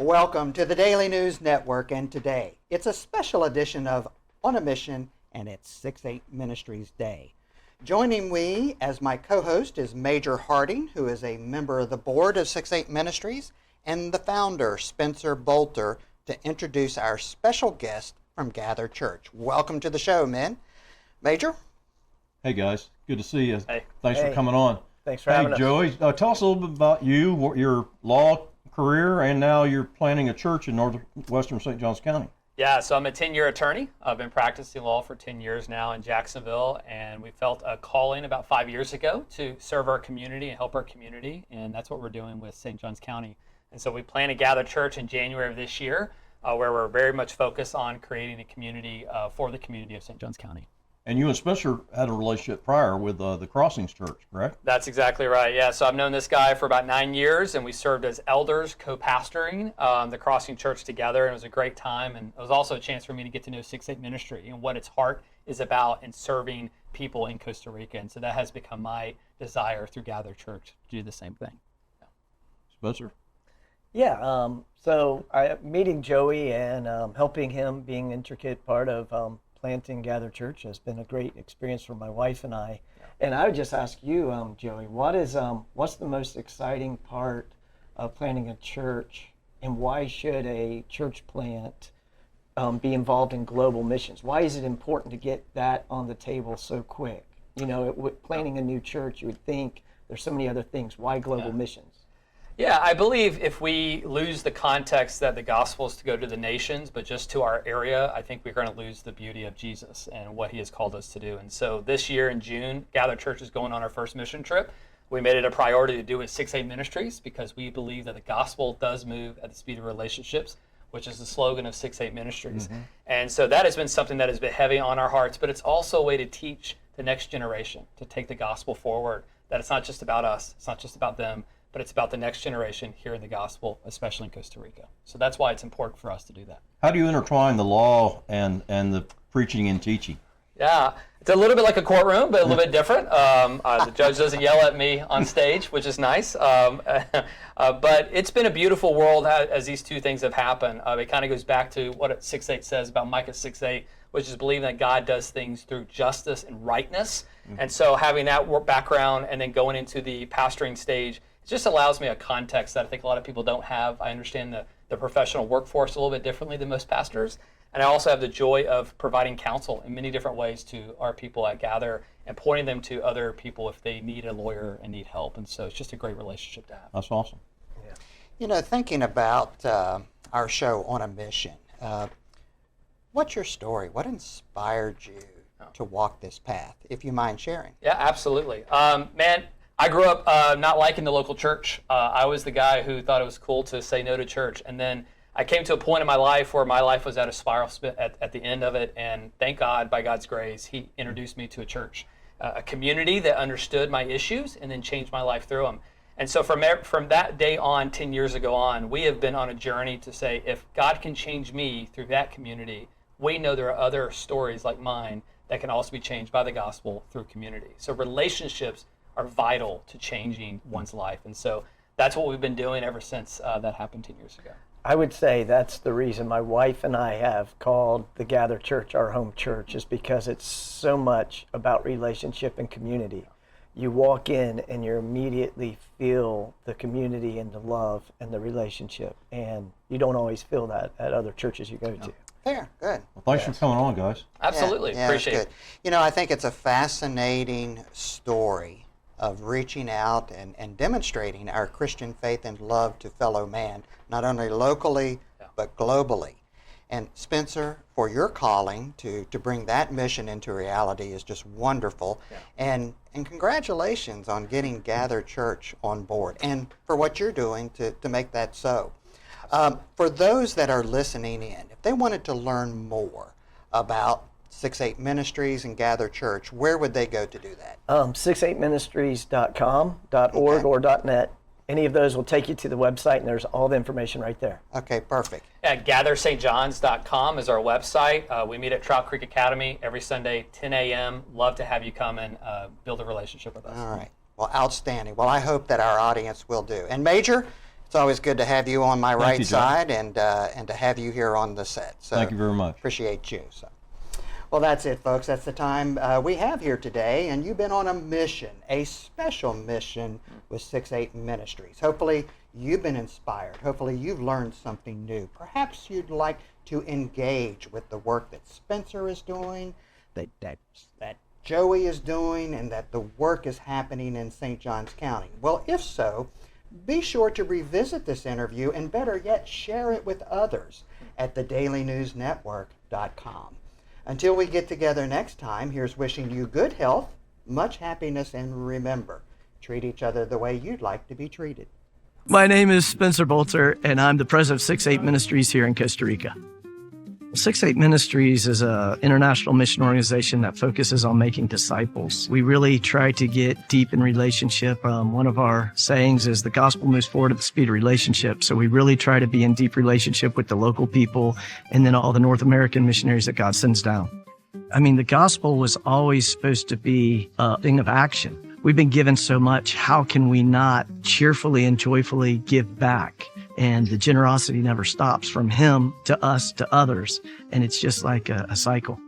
Welcome to the Daily News Network, and today it's a special edition of On a Mission, and it's 6-8 Ministries Day. Joining me as my co-host is Major Harding, who is a member of the board of 6-8 Ministries, and the founder, Spencer Boulter, to introduce our special guest from Gather Church. Welcome to the show, men. Major? Hey, guys. Good to see you. Hey. Thanks for coming on. Thanks for having us. Hey, Joey, tell us a little bit about you, your law career, and now you're planning a church in northwestern St. Johns County. Yeah, so I'm a 10-year attorney. I've been practicing law for 10 years now in Jacksonville, and we felt a calling about 5 years ago to serve our community and help our community, and that's what we're doing with St. Johns County. And so we plan to gather church in January of this year, where we're very much focused on creating a community for the community of St. Johns County. And you and Spencer had a relationship prior with the Crossings Church, correct? That's exactly right, yeah. So I've known this guy for about 9 years, and we served as elders co-pastoring the Crossing Church together, and it was a great time. And it was also a chance for me to get to know 6-8 Ministry and what its heart is about in serving people in Costa Rica. And so that has become my desire through Gather Church to do the same thing. Yeah. Spencer? Yeah, so meeting Joey and helping him, being an intricate part of planting Gather Church has been a great experience for my wife and I. Yeah. And I would just ask you, Joey, what's the most exciting part of planting a church, and why should a church plant be involved in global missions? Why is it important to get that on the table so quick? You know, planting a new church, you would think there's so many other things. Why global missions? Yeah, I believe if we lose the context that the gospel is to go to the nations, but just to our area, I think we're going to lose the beauty of Jesus and what he has called us to do. And so this year in June, Gather Church is going on our first mission trip. We made it a priority to do it 6-8 Ministries because we believe that the gospel does move at the speed of relationships, which is the slogan of 6-8 Ministries. Mm-hmm. And so that has been something that has been heavy on our hearts, but it's also a way to teach the next generation to take the gospel forward, that it's not just about us, it's not just about them, but it's about the next generation hearing the gospel, especially in Costa Rica. So that's why it's important for us to do that. How do you intertwine the law and the preaching and teaching? Yeah, it's a little bit like a courtroom, but a little bit different. The judge doesn't yell at me on stage, which is nice. But it's been a beautiful world as these two things have happened. It kind of goes back to what 6-8 says about Micah 6-8, which is believing that God does things through justice and rightness. Mm-hmm. And so having that background and then going into the pastoring stage, it just allows me a context that I think a lot of people don't have. I understand the professional workforce a little bit differently than most pastors. And I also have the joy of providing counsel in many different ways to our people at Gather and pointing them to other people if they need a lawyer and need help. And so it's just a great relationship to have. That's awesome. Yeah. You know, thinking about our show On a Mission, what's your story? What inspired you to walk this path, if you mind sharing? Yeah, absolutely. Man, I grew up not liking the local church. I was the guy who thought it was cool to say no to church. And then I came to a point in my life where my life was at a spiral at the end of it. And thank God, by God's grace, he introduced me to a church, a community that understood my issues and then changed my life through them. And so from that day on, 10 years ago on, we have been on a journey to say, if God can change me through that community, we know there are other stories like mine that can also be changed by the gospel through community. So relationships are vital to changing one's life. And so that's what we've been doing ever since that happened 10 years ago. I would say that's the reason my wife and I have called the Gather Church our home church, is because it's so much about relationship and community. You walk in and you immediately feel the community and the love and the relationship, and you don't always feel that at other churches you go to. Fair, good. Well, thanks for coming on, guys. Absolutely, appreciate it. You know, I think it's a fascinating story of reaching out and demonstrating our Christian faith and love to fellow man, not only locally, but globally. And Spencer, for your calling to bring that mission into reality is just wonderful. Yeah. And congratulations on getting Gather Church on board and for what you're doing to make that so. For those that are listening in, if they wanted to learn more about 6-8 Ministries and Gather Church, where would they go to do that? 68ministries.com, .org, or .net. Any of those will take you to the website, and there's all the information right there. Okay, perfect. At GatherStJohns.com is our website. We meet at Trout Creek Academy every Sunday, 10 a.m. Love to have you come and build a relationship with us. All right. Well, outstanding. Well, I hope that our audience will do. And Major, it's It's always good to have you on my right you, John. side and to have you here on the set. So Thank you very much. Appreciate you. So, well, that's it, folks. That's the time we have here today, and you've been on a mission, a special mission with 6-8 Ministries. Hopefully, you've been inspired. Hopefully, you've learned something new. Perhaps you'd like to engage with the work that Spencer is doing, that Joey is doing, and that the work is happening in St. Johns County. Well, if so, be sure to revisit this interview and better yet, share it with others at thedailynewsnetwork.com. Until we get together next time, here's wishing you good health, much happiness, and remember, treat each other the way you'd like to be treated. My name is Spencer Boulter, and I'm the president of 6-8 Ministries here in Costa Rica. 6-8 Ministries is an international mission organization that focuses on making disciples. We really try to get deep in relationship. One of our sayings is the gospel moves forward at the speed of relationship. So we really try to be in deep relationship with the local people and then all the North American missionaries that God sends down. I mean, the gospel was always supposed to be a thing of action. We've been given so much. How can we not cheerfully and joyfully give back? And the generosity never stops from him to us to others. And it's just like a cycle.